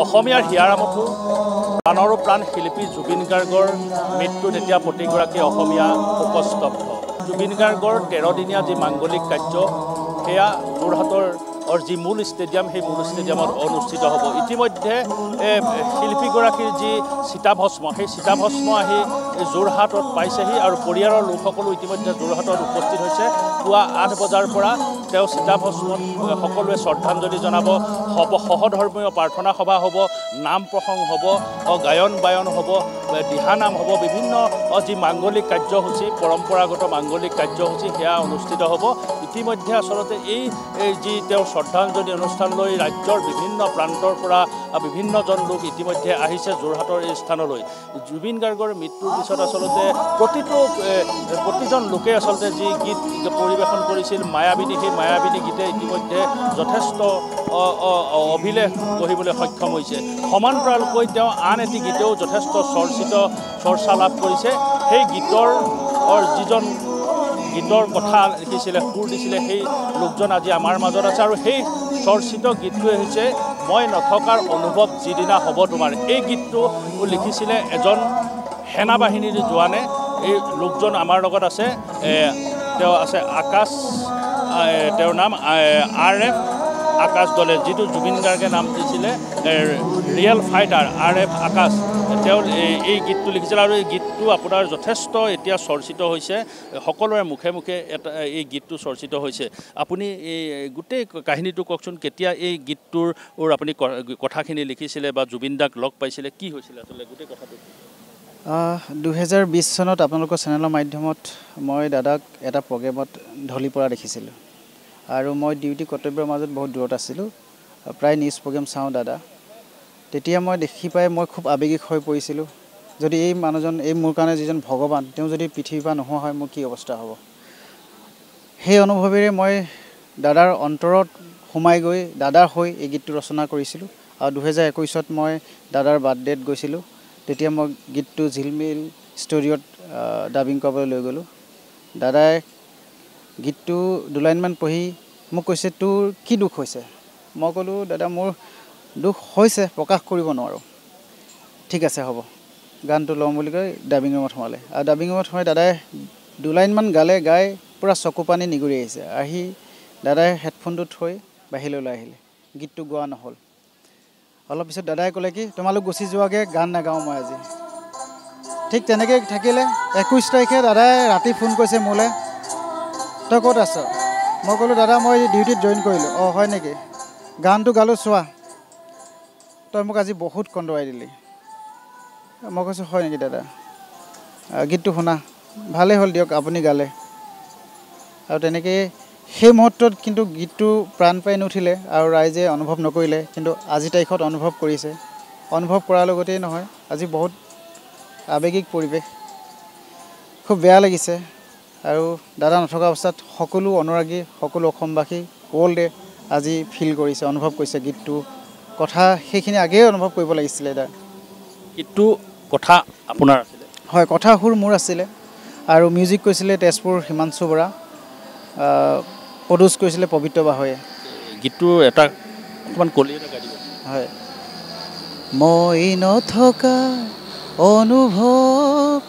অসমীয়াৰ হিয়াৰামঠু প্ৰাণৰো প্ৰাণ শিল্পী জুবিন গাৰ্গৰ মৃত্যুত এতিয়া প্ৰতিগৰাকী অসমীয়া শোকস্তব্ধ। জুবিন গাৰ্গৰ 13 দিনীয়া যি মাংগলিক কাৰ্য সেয়া যোৰহাটৰ যি মূল ষ্টেডিয়াম সেই মূল ষ্টেডিয়ামত অনুষ্ঠিত হ'ব। ইতিমধ্যে শিল্পীগৰাকীৰ যি চিতাভস্ম সেই চিতাভস্ম আহি যোৰহাটত পাইছেহি আৰু পৰিয়ালৰ লোকসকলো ইতিমধ্যে যোৰহাটত উপস্থিত হৈছে। পুৱা 8 বজাৰ পৰা তেওঁ চিতাভস্মত সকলোৱে শ্ৰদ্ধাঞ্জলি জনাব। সহধৰ্মীয় প্ৰাৰ্থনা সভা হ'ব, নাম প্ৰসংগ হ'ব, গায়ন বায়ন হ'ব, দিহানাম হ'ব, বিভিন্ন যি মাংগলিক কাৰ্যসূচী পৰম্পৰাগত মাংগলিক কাৰ্যসূচী সেয়া অনুষ্ঠিত হ'ব। ইতিমধ্যে আচলতে এই যি তেওঁ শ্ৰদ্ধাঞ্জলি অনুষ্ঠানলৈ ৰাজ্যৰ বিভিন্ন প্ৰান্তৰ পৰা বিভিন্নজন লোক ইতিমধ্যে আহিছে যোৰহাটৰ এই স্থানলৈ। জুবিন গাৰ্গৰ মৃত্যুৰ পিছত আচলতে প্ৰতিজন লোকে আচলতে যি গীত পৰিৱেশন কৰিছিল মায়াবিনী, সেই মায়াবিনী গীতে ইতিমধ্যে যথেষ্ট অভিলেখ গঢ়িবলৈ সক্ষম হৈছে। সমান্তৰালকৈ তেওঁ আন এটি গীতেও যথেষ্ট চৰ্চা লাভ কৰিছে। সেই গীতৰ যিজন গীতৰ কথা লিখিছিলে, সুৰ দিছিলে, সেই লোকজন আজি আমাৰ মাজত আছে আৰু সেই চৰ্চিত গীতটোৱে হৈছে মই নথকাৰ অনুভৱ যিদিনা হ'ব তোমাৰ। এই গীতটো লিখিছিলে এজন সেনাবাহিনীৰ জোৱানে। এই লোকজন আমাৰ লগত আছে। তেওঁ আছে আকাশ, তেওঁৰ নাম RF আকাশ দলে, যিটো জুবিন গাৰ্গে নাম দিছিলে ৰিয়েল ফাইটাৰ RF আকাশ। তেওঁ এই গীতটো লিখিছিল আৰু এই গীতটো আপোনাৰ যথেষ্ট এতিয়া চৰ্চিত হৈছে, সকলোৰে মুখে মুখে এই গীতটো চৰ্চিত হৈছে। আপুনি এই গোটেই কাহিনীটো কওকচোন, কেতিয়া এই গীতটোৰ আপুনি কথাখিনি লিখিছিলে বা জুবিন দাক লগ পাইছিলে, কি হৈছিলে আচলতে গোটেই কথাটো? 2020 চনত আপোনালোকৰ চেনেলৰ মাধ্যমত মই দাদাক এটা প্ৰগ্ৰেমত ঢলি পৰা দেখিছিলোঁ আৰু মই ডিউটি কৰ্তব্যৰ মাজত বহুত দূৰত আছিলোঁ। প্ৰায় নিউজ প্ৰগ্ৰেম চাওঁ দাদা। তেতিয়া মই দেখি পাই মই খুব আৱেগিক হৈ পৰিছিলোঁ। যদি এই মানুহজন, এই মোৰ কাৰণে যিজন ভগৱান, তেওঁ যদি পৃথিৱীৰ পৰা নোহোৱা হয় মোৰ কি অৱস্থা হ'ব। সেই অনুভৱেৰে মই দাদাৰ অন্তৰত সোমাই গৈ দাদাৰ হৈ এই গীতটো ৰচনা কৰিছিলোঁ। আৰু 2021ত মই দাদাৰ বাৰ্থডেত গৈছিলোঁ। তেতিয়া মই গীতটো ঝিলমিল ষ্টুডিঅ'ত ডাবিং কৰিবলৈ লৈ গ'লোঁ। দাদাই গীতটো 2 লাইনমান পঢ়ি মোক কৈছে, তোৰ কি দুখ হৈছে? মই ক'লোঁ, দাদা মোৰ দুখ হৈছে, প্ৰকাশ কৰিব নোৱাৰোঁ। ঠিক আছে হ'ব, গানটো ল'ম বুলি কৈ ডাবিং ৰুমত সোমালে। আৰু ডাবিং ৰুমত সোমাই দাদাই 2 লাইনমান গালে, গাই পূৰা চকু পানী নিগুৰি আহিছে। আহি দাদাই হেডফোনটো থৈ বাহিৰলৈ ওলাই আহিলে। গীতটো গোৱা নহ'ল। অলপ পিছত দাদাই ক'লে কি, তোমালোক গুচি যোৱাকৈ গান নাগাওঁ মই আজি। ঠিক তেনেকৈ থাকিলে। 21 তাৰিখে দাদাই ৰাতি ফোন কৰিছে মোলৈ, তই ক'ত আছ? মই ক'লোঁ, দাদা মই ডিউটিত জইন কৰিলোঁ। অঁ হয় নেকি? গানটো গালোঁ চোৱা, তই মোক আজি বহুত কন্দুৱাই দিলি। মই কৈছোঁ হয় নেকি দাদা? গীতটো শুনা, ভালেই হ'ল দিয়ক আপুনি গালে। আৰু তেনেকৈ সেই মুহূৰ্তত কিন্তু গীতটো প্ৰাণ পাই নুঠিলে আৰু ৰাইজে অনুভৱ নকৰিলে, কিন্তু আজি তাৰিখত অনুভৱ কৰিছে। অনুভৱ কৰাৰ লগতেই নহয়, আজি বহুত আৱেগিক পৰিৱেশ, খুব বেয়া লাগিছে। আৰু দাদা নথকা অৱস্থাত সকলো অনুৰাগী, সকলো অসমবাসী, ৱৰ্ল্ডে আজি ফিল কৰিছে, অনুভৱ কৰিছে গীতটো কথা। সেইখিনি আগেয়ে অনুভৱ কৰিব লাগিছিলে। গীতটো কথা আপোনাৰ আছিলে? হয়, কথা সুৰ মোৰ আছিলে আৰু মিউজিক কৰিছিলে তেজপুৰ হিমাংশু বৰা, প্ৰডিউচ কৰিছিলে পবিত্ৰ বাহয়ে। গীতটো এটা অকণমান কলি এটা গাই দিব। হয়। মই নথকা অনুভৱ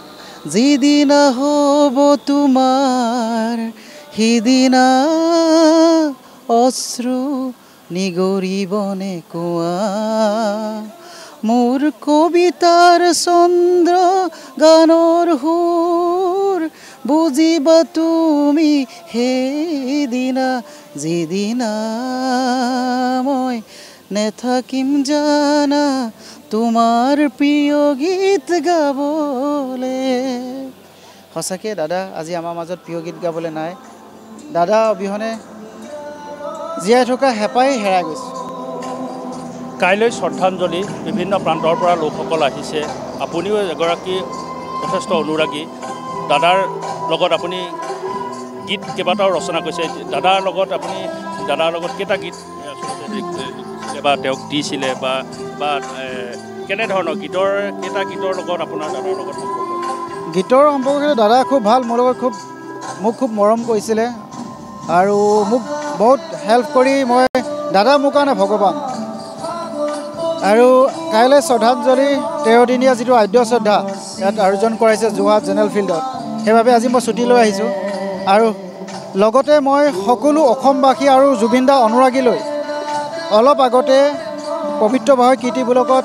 যিদিনা হ'ব তোমাৰ, সিদিনা অশ্ৰু নিগৰিবনে কোৱা। মোৰ কবিতাৰ চন্দ্ৰ গানৰ সুৰ বুজিবা তুমি সেইদিনা, যিদিনা মই নেথাকিম জানা তোমাৰ প্ৰিয় গীত গাবলে। সঁচাকৈ দাদা আজি আমাৰ মাজত প্ৰিয় গীত গাবলৈ নাই। দাদা অবিহনে জীয়াই থকা হেঁপাই হেৰাই গৈছে। কাইলৈ শ্ৰদ্ধাঞ্জলি, বিভিন্ন প্ৰান্তৰ পৰা লোকসকল আহিছে। আপুনিও এগৰাকী যথেষ্ট অনুৰাগী। দাদাৰ লগত আপুনি গীত কেইবাটাও ৰচনা কৰিছে। দাদাৰ লগত কেইটা গীত আচলতে বা তেওঁক দিছিলে বা কেনেধৰণৰ গীতৰ, কেইটা গীতৰ লগত আপোনাৰ দাদাৰ লগত সম্পৰ্ক? গীতৰ সম্পৰ্ক দাদা খুব ভাল, মোৰ লগত মোক খুব মৰম কৰিছিলে আৰু মোক বহুত হেল্প কৰি, দাদা মোৰ কাৰণে ভগৱান। আৰু কাইলৈ শ্ৰদ্ধাঞ্জলি 13 দিনীয়া যিটো আদ্য শ্ৰদ্ধা ইয়াত আয়োজন কৰাইছে যোৰহাট জেনেৰেল ফিল্ডত, সেইবাবে আজি মই ছুটি লৈ আহিছোঁ। আৰু লগতে মই সকলো অসমবাসী আৰু জুবিন দা অনুৰাগীলৈ অলপ আগতে পবিত্ৰ ভাৱে কীৰ্তি বুলকত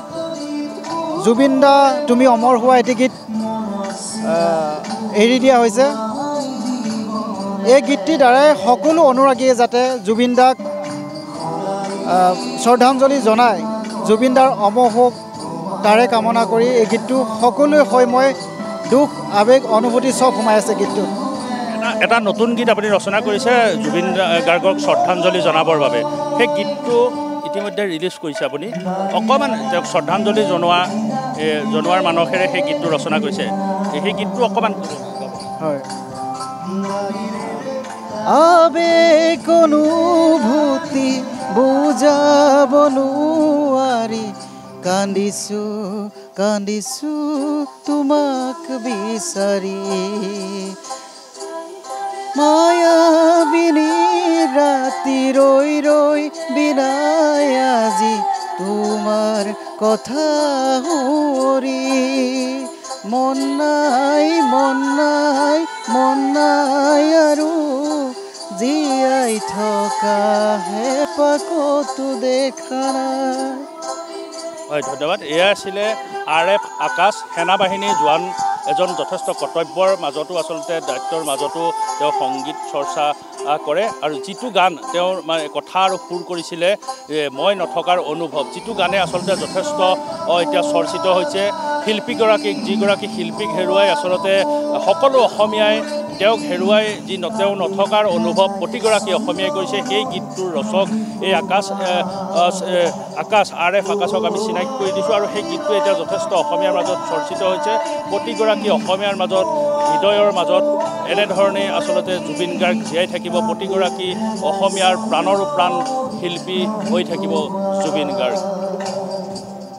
জুবিন দা তুমি অমৰ হোৱা এটি গীত এৰি দিয়া হৈছে। এই গীতটিৰ দ্বাৰাই সকলো অনুৰাগীয়ে যাতে জুবিন দাক শ্ৰদ্ধাঞ্জলি জনায়, জুবিন দাৰ অমৰ হওক তাৰে কামনা কৰি এই গীতটো সকলোৱে হৈ মই দুখ আৱেগ অনুভূতি চব সোমাই আছে গীতটোত। এটা নতুন গীত আপুনি ৰচনা কৰিছে জুবিন গাৰ্গক শ্ৰদ্ধাঞ্জলি জনাবৰ বাবে, সেই গীতটো ইতিমধ্যে ৰিলিজ কৰিছে আপুনি। অকণমান তেওঁক শ্ৰদ্ধাঞ্জলি জনোৱাৰ মানসেৰে সেই গীতটো ৰচনা কৰিছে, সেই গীতটো অকণমান হয়। আবেগ অনুভূতি বুজাব নোৱাৰি কান্দিছো কান্দিছো তোমাক বিচাৰি, মায়াবিনী ৰাতি ৰৈ ৰৈ বিনাই আজি তোমাৰ কথা শুৰি, মন নাই মন নাই মন নাই আৰু জীয়াই থকা হেঁপাহ ক'তো দেখা নাই। হয়, ধন্যবাদ। এয়া আছিলে RF আকাশ, সেনাবাহিনীৰ জোৱান এজন যথেষ্ট কৰ্তব্যৰ মাজতো আচলতে দায়িত্বৰ মাজতো তেওঁ সংগীত চৰ্চা কৰে। আৰু যিটো গান তেওঁৰ মানে কথা আৰু সুৰ কৰিছিলে মই নথকাৰ অনুভৱ, যিটো গানে আচলতে যথেষ্ট এতিয়া চৰ্চিত হৈছে। শিল্পীগৰাকীক, যিগৰাকী শিল্পীক হেৰুৱাই আচলতে সকলো অসমীয়াই তেওঁক হেৰুৱাই যি তেওঁ নথকাৰ অনুভৱ প্ৰতিগৰাকী অসমীয়াই কৰিছে। সেই গীতটোৰ ৰচক এই আকাশ RF আকাশক আমি চিনাকি কৰি দিছোঁ, আৰু সেই গীতটো এতিয়া যথেষ্ট অসমীয়াৰ মাজত চৰ্চিত হৈছে। প্ৰতিগৰাকী অসমীয়াৰ মাজত হৃদয়ৰ মাজত এনেধৰণে আচলতে জুবিন গাৰ্গ জীয়াই থাকিব, প্ৰতিগৰাকী অসমীয়াৰ প্ৰাণৰো প্ৰাণ শিল্পী হৈ থাকিব জুবিন গাৰ্গ।